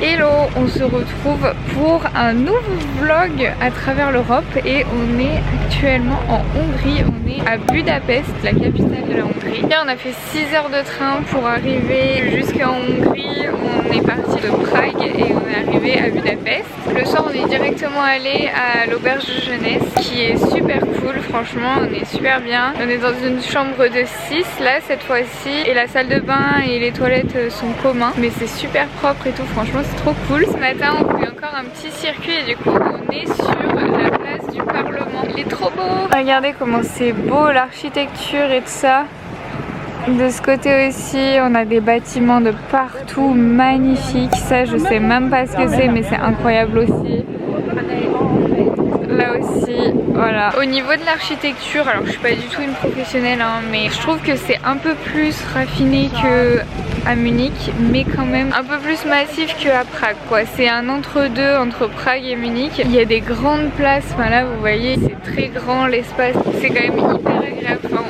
Hello, on se retrouve pour un nouveau vlog à travers l'Europe et on est actuellement en Hongrie, on est à Budapest, la capitale de la Hongrie. Là, on a fait 6 heures de train pour arriver jusqu'en Hongrie, on est parti de Prague et on est arrivé à Budapest. Le soir, on est directement allé à l'auberge de jeunesse qui est super cool, franchement, on est super bien. On est dans une chambre de 6 là cette fois-ci et la salle de bain et les toilettes sont communs, mais c'est super propre et tout, franchement c'est trop cool. Ce matin on fait encore un petit circuit et du coup on est sur la place du Parlement. Il est trop beau. Regardez comment c'est beau l'architecture et tout ça. De ce côté aussi on a des bâtiments de partout magnifiques. Ça je sais même pas ce que c'est mais c'est incroyable aussi. Là aussi, voilà. Au niveau de l'architecture, alors je suis pas du tout une professionnelle hein, mais je trouve que c'est un peu plus raffiné que à Munich, mais quand même un peu plus massif que à Prague quoi. C'est un entre-deux entre Prague et Munich. Il y a des grandes places, enfin là vous voyez c'est très grand l'espace, c'est quand même hyper agréable, enfin,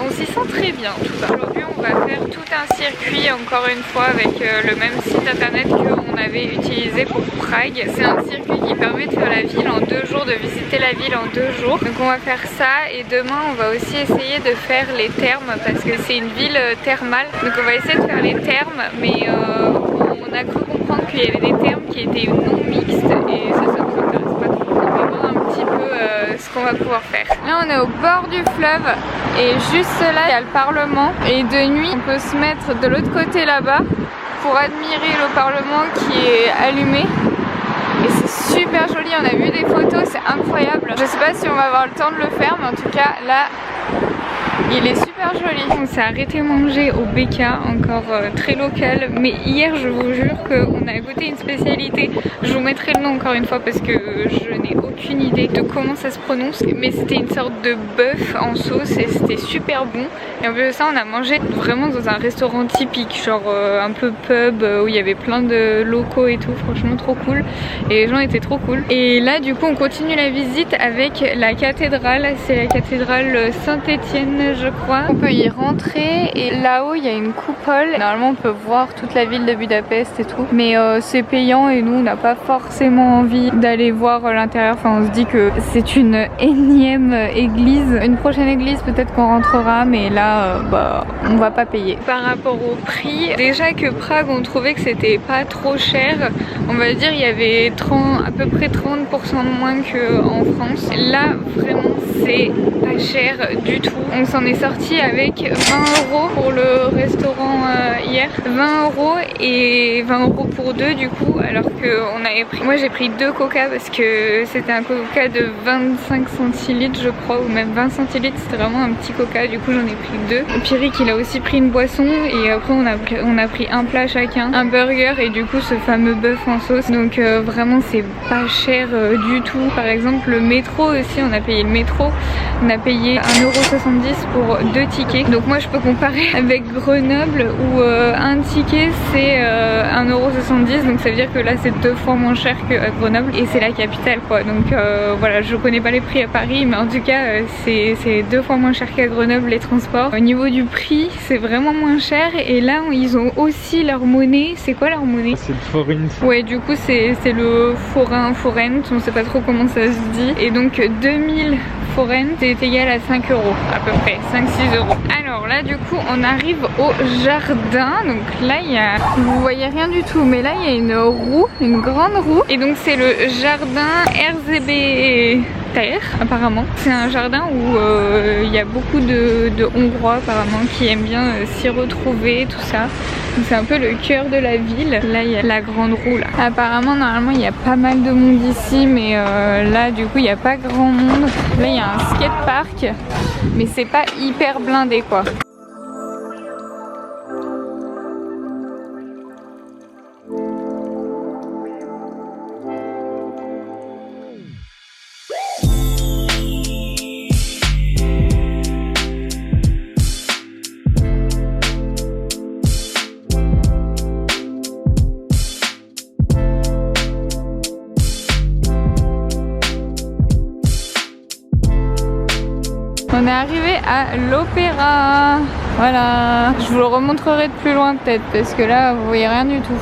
on s'y sent très bien en tout cas. Aujourd'hui on va faire tout un circuit encore une fois avec le même site internet qu'on avait utilisé pour Prague. C'est un circuit qui permet de faire la ville en 2 jours, de visiter la ville en 2 jours. Donc on va faire ça et demain on va aussi essayer de faire les thermes parce que c'est une ville thermale. Donc on va essayer de faire les thermes mais on a cru comprendre qu'il y avait des thermes qui étaient non mixtes et ça nous intéresse pas trop. On va voir un petit peu ce qu'on va pouvoir faire. Là on est au bord du fleuve et juste là il y a le Parlement et de nuit on peut se mettre de l'autre côté là-bas pour admirer le Parlement qui est allumé. Et c'est super joli, on a vu des photos, c'est incroyable. Je sais pas si on va avoir le temps de le faire, mais en tout cas là il est super joli. On s'est arrêté manger au BK, encore très local. Mais hier je vous jure qu'on a goûté une spécialité. Je vous mettrai le nom encore une fois parce que je n'ai aucune idée de comment ça se prononce. Mais c'était une sorte de bœuf en sauce et c'était super bon. Et en plus de ça on a mangé vraiment dans un restaurant typique, genre un peu pub où il y avait plein de locaux et tout. Franchement trop cool. Et les gens étaient trop cool. Et là du coup on continue la visite avec la cathédrale. C'est la cathédrale Saint-Étienne je crois. On peut y rentrer et là-haut il y a une coupole. Normalement on peut voir toute la ville de Budapest et tout. Mais c'est payant et nous on n'a pas forcément envie d'aller voir l'intérieur. Enfin on se dit que c'est une énième église. Une prochaine église peut-être qu'on rentrera mais là on va pas payer. Par rapport au prix, déjà que Prague on trouvait que c'était pas trop cher. On va dire il y avait à peu près 30% de moins qu'en France. Là vraiment c'est pas cher du tout. On s'en est sorti avec 20 € pour le restaurant hier. 20 € et 20 € pour 2 du coup, alors que on avait pris... Moi j'ai pris 2 coca parce que c'était un coca de 25 centilitres je crois, ou même 20 centilitres, c'était vraiment un petit coca, du coup j'en ai pris 2. Pierrick il a aussi pris une boisson et après on a pris un plat chacun, un burger et du coup ce fameux bœuf en sauce. Donc vraiment c'est pas cher du tout. Par exemple le métro aussi, on a payé le métro, on a payé 1,70 € pour 2 tickets. Donc moi je peux comparer avec Grenoble où un ticket c'est 1,70 €, donc ça veut dire que là c'est 2 fois moins cher qu'à Grenoble et c'est la capitale quoi. Donc voilà, je connais pas les prix à Paris mais en tout cas c'est 2 fois moins cher qu'à Grenoble les transports. Au niveau du prix c'est vraiment moins cher et là ils ont aussi leur monnaie. C'est quoi leur monnaie? C'est le forint. Ouais du coup c'est le forint, on sait pas trop comment ça se dit. Et donc 2000 forint est égal à 5 € à peu près, 5-6 €. Alors là du coup on arrive au jardin. Donc là il y a, vous voyez rien du tout mais là il y a une roue, une grande roue. Et donc c'est le jardin RZB apparemment. C'est un jardin où il y a beaucoup de Hongrois apparemment qui aiment bien s'y retrouver, tout ça. C'est un peu le cœur de la ville. Là il y a la grande roue là. Apparemment normalement il y a pas mal de monde ici mais là du coup il n'y a pas grand monde. Là il y a un skatepark mais c'est pas hyper blindé quoi. On est arrivé à l'opéra. Voilà. Je vous le remontrerai de plus loin peut-être parce que là vous voyez rien du tout.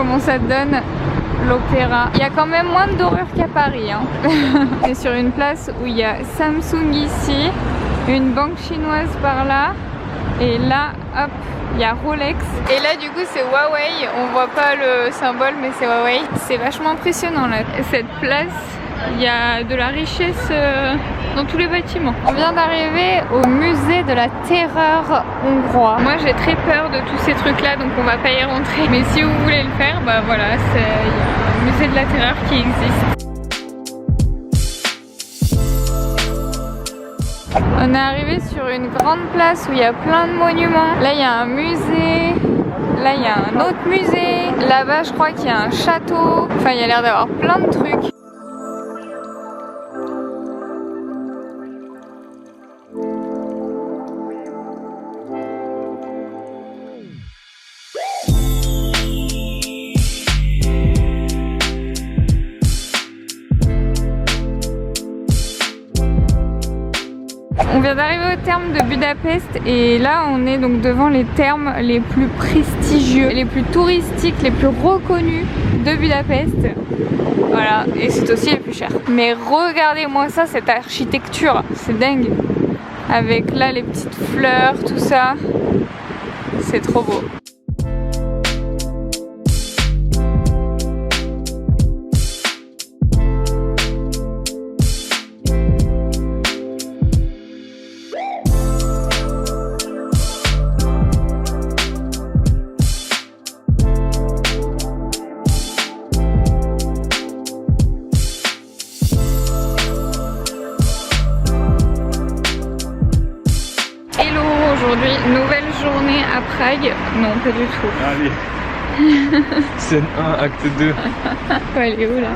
comment ça donne l'opéra. Il y a quand même moins d'horreur qu'à Paris. Hein. On est sur une place où il y a Samsung ici, une banque chinoise par là, et là, hop, il y a Rolex. Et là, du coup, c'est Huawei. On voit pas le symbole, mais c'est Huawei. C'est vachement impressionnant là. Cette place, il y a de la richesse dans tous les bâtiments. On vient d'arriver au musée de la terreur hongrois. Moi j'ai très peur de tous ces trucs là, donc on va pas y rentrer. Mais si vous voulez le faire, bah voilà, il y a un musée de la terreur qui existe. On est arrivé sur une grande place où il y a plein de monuments. Là il y a un musée. Là il y a un autre musée. Là-bas je crois qu'il y a un château. Enfin il y a l'air d'avoir plein de trucs. On vient d'arriver au terme de Budapest et là on est donc devant les thermes les plus prestigieux, les plus touristiques, les plus reconnus de Budapest. Voilà, et c'est aussi les plus chers. Mais regardez-moi ça, cette architecture, c'est dingue. Avec là les petites fleurs, tout ça, c'est trop beau. Aujourd'hui, nouvelle journée à Prague. Non, pas du tout. Allez. Scène 1, acte 2. On va aller où là?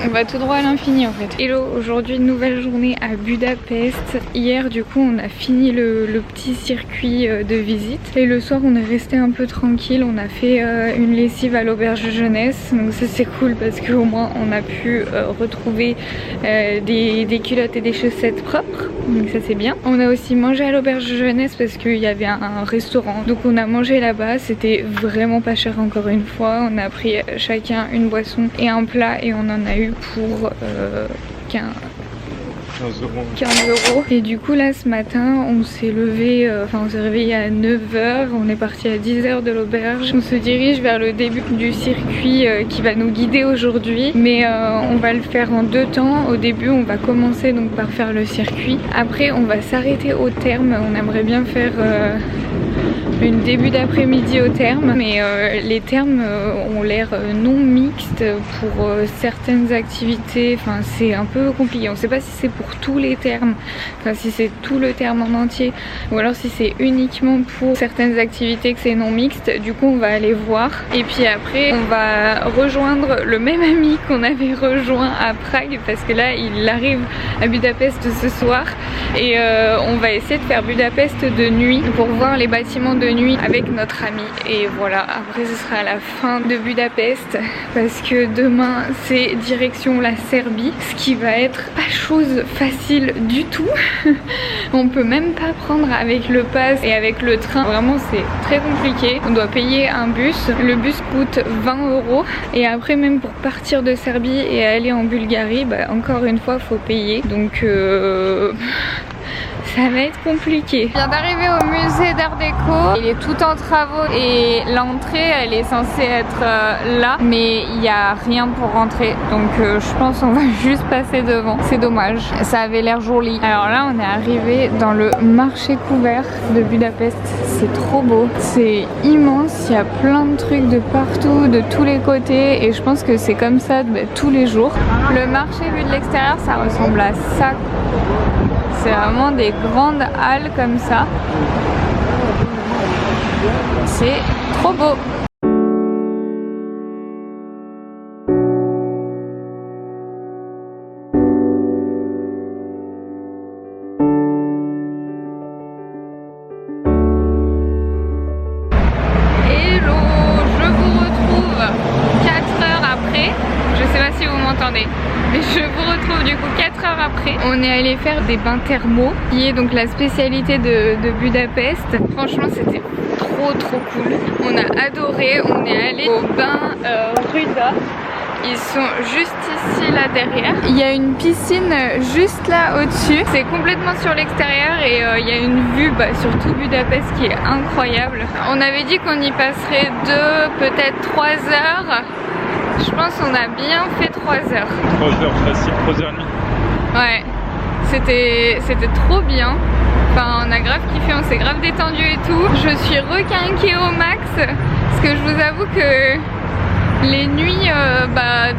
On va tout droit à l'infini en fait. Hello, aujourd'hui nouvelle journée à Budapest. Hier du coup on a fini le petit circuit de visite. Et le soir on est resté un peu tranquille. On a fait une lessive à l'auberge de jeunesse. Donc ça c'est cool parce qu'au moins on a pu retrouver des culottes et des chaussettes propres. Donc ça c'est bien. On a aussi mangé à l'auberge de jeunesse parce qu'il y avait un restaurant. Donc on a mangé là-bas. C'était vraiment pas cher encore une fois. On a pris chacun une boisson et un plat et on en a eu pour 15 €. Et du coup là ce matin on s'est levé, on s'est réveillé à 9 h, on est parti à 10 h de l'auberge. On se dirige vers le début du circuit qui va nous guider aujourd'hui. Mais on va le faire en deux temps. Au début on va commencer donc par faire le circuit. Après on va s'arrêter au terme. On aimerait bien faire une début d'après-midi au terme, mais les termes ont l'air non mixtes pour certaines activités. Enfin c'est un peu compliqué, on sait pas si c'est pour tous les termes, enfin si c'est tout le terme en entier ou alors si c'est uniquement pour certaines activités que c'est non mixte. Du coup on va aller voir et puis après on va rejoindre le même ami qu'on avait rejoint à Prague parce que là il arrive à Budapest ce soir et on va essayer de faire Budapest de nuit pour voir les bâtiments de nuit avec notre ami. Et voilà, après ce sera la fin de Budapest parce que demain c'est direction la Serbie, ce qui va être pas chose facile du tout. On peut même pas prendre avec le pass et avec le train, vraiment c'est très compliqué. On doit payer un bus, le bus coûte 20 € et après même pour partir de Serbie et aller en Bulgarie, bah, encore une fois faut payer, donc ça va être compliqué. On vient d'arriver au musée d'art déco. Il est tout en travaux et l'entrée elle est censée être là, mais il n'y a rien pour rentrer. Donc je pense qu'on va juste passer devant. C'est dommage, ça avait l'air joli. Alors là on est arrivé dans le marché couvert de Budapest. C'est trop beau, c'est immense, il y a plein de trucs de partout, de tous les côtés et je pense que c'est comme ça tous les jours. Le marché vu de l'extérieur ça ressemble à ça. C'est vraiment des grandes halles comme ça. C'est trop beau. Hello, je vous retrouve 4 heures après. Je sais pas si vous m'entendez. journée. Mais je vous retrouve du coup 4 heures après. On est allé faire des bains thermaux, qui est donc la spécialité de Budapest. Franchement c'était trop cool. On a adoré, on est allé au bain Ruda. Ils sont juste ici là derrière. Il y a une piscine juste là au-dessus. C'est complètement sur l'extérieur et il y a une vue sur tout Budapest qui est incroyable. On avait dit qu'on y passerait 2, peut-être 3 heures. Je pense qu'on a bien fait 3 heures. 3 heures facile, 3 heures et demie. Ouais, c'était trop bien. Enfin, on a grave kiffé, on s'est grave détendu et tout. Je suis requinquée au max parce que je vous avoue que les nuits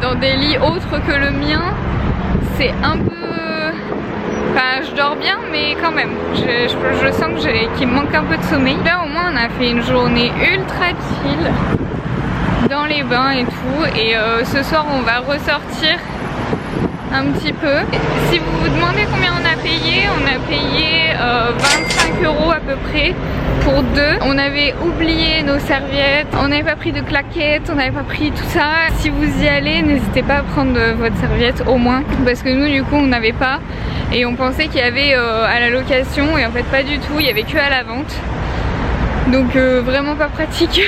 dans des lits autres que le mien, c'est un peu... Enfin, je dors bien, mais quand même, je sens qu'il me manque un peu de sommeil. Là, au moins, on a fait une journée ultra chill dans les bains et tout. Et ce soir, on va ressortir un petit peu. Si vous vous demandez combien on a payé 25 € à peu près pour 2. On avait oublié nos serviettes, on n'avait pas pris de claquettes, on n'avait pas pris tout ça. Si vous y allez, n'hésitez pas à prendre votre serviette au moins, parce que nous du coup on n'avait pas et on pensait qu'il y avait à la location et en fait pas du tout, il y avait que à la vente. Donc vraiment pas pratique.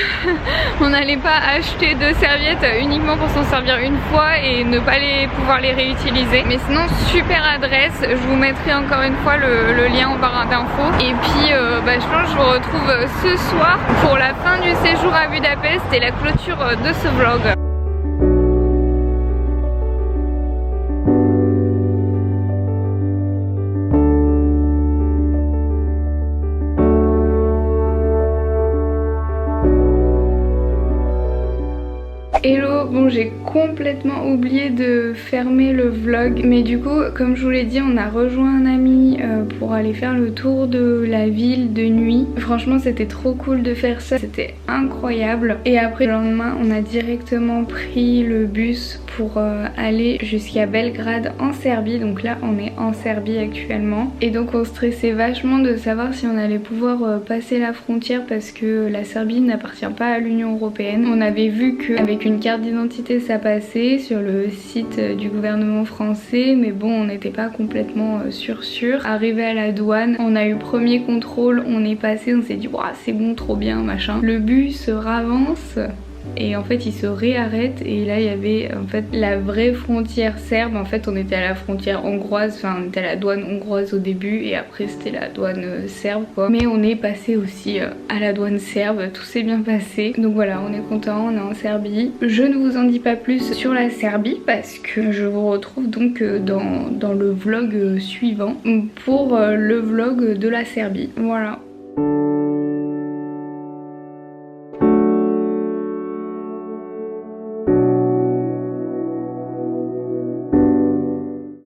On n'allait pas acheter 2 serviettes uniquement pour s'en servir une fois et ne pas pouvoir les réutiliser. Mais sinon super adresse, je vous mettrai encore une fois le lien en barre d'infos. Et puis je pense que je vous retrouve ce soir pour la fin du séjour à Budapest et la clôture de ce vlog. Hello, bon j'ai complètement oublié de fermer le vlog, mais du coup comme je vous l'ai dit, on a rejoint un ami pour aller faire le tour de la ville de nuit. Franchement c'était trop cool de faire ça, c'était incroyable. Et après le lendemain on a directement pris le bus pour aller jusqu'à Belgrade en Serbie. Donc là on est en Serbie actuellement et donc on stressait vachement de savoir si on allait pouvoir passer la frontière parce que la Serbie n'appartient pas à l'Union Européenne. On avait vu qu'avec une carte d'identité ça passait sur le site du gouvernement français, mais bon on n'était pas complètement sûr. Arrivé à la douane, on a eu premier contrôle, on est passé, on s'est dit waouh c'est bon, trop bien machin. Le bus se ravance et en fait il se réarrête et là il y avait en fait la vraie frontière serbe. En fait on était à la frontière hongroise, enfin on était à la douane hongroise au début et après c'était la douane serbe quoi. Mais on est passé aussi à la douane serbe, tout s'est bien passé. Donc voilà, on est content, on est en Serbie. Je ne vous en dis pas plus sur la Serbie parce que je vous retrouve donc dans le vlog suivant pour le vlog de la Serbie. Voilà.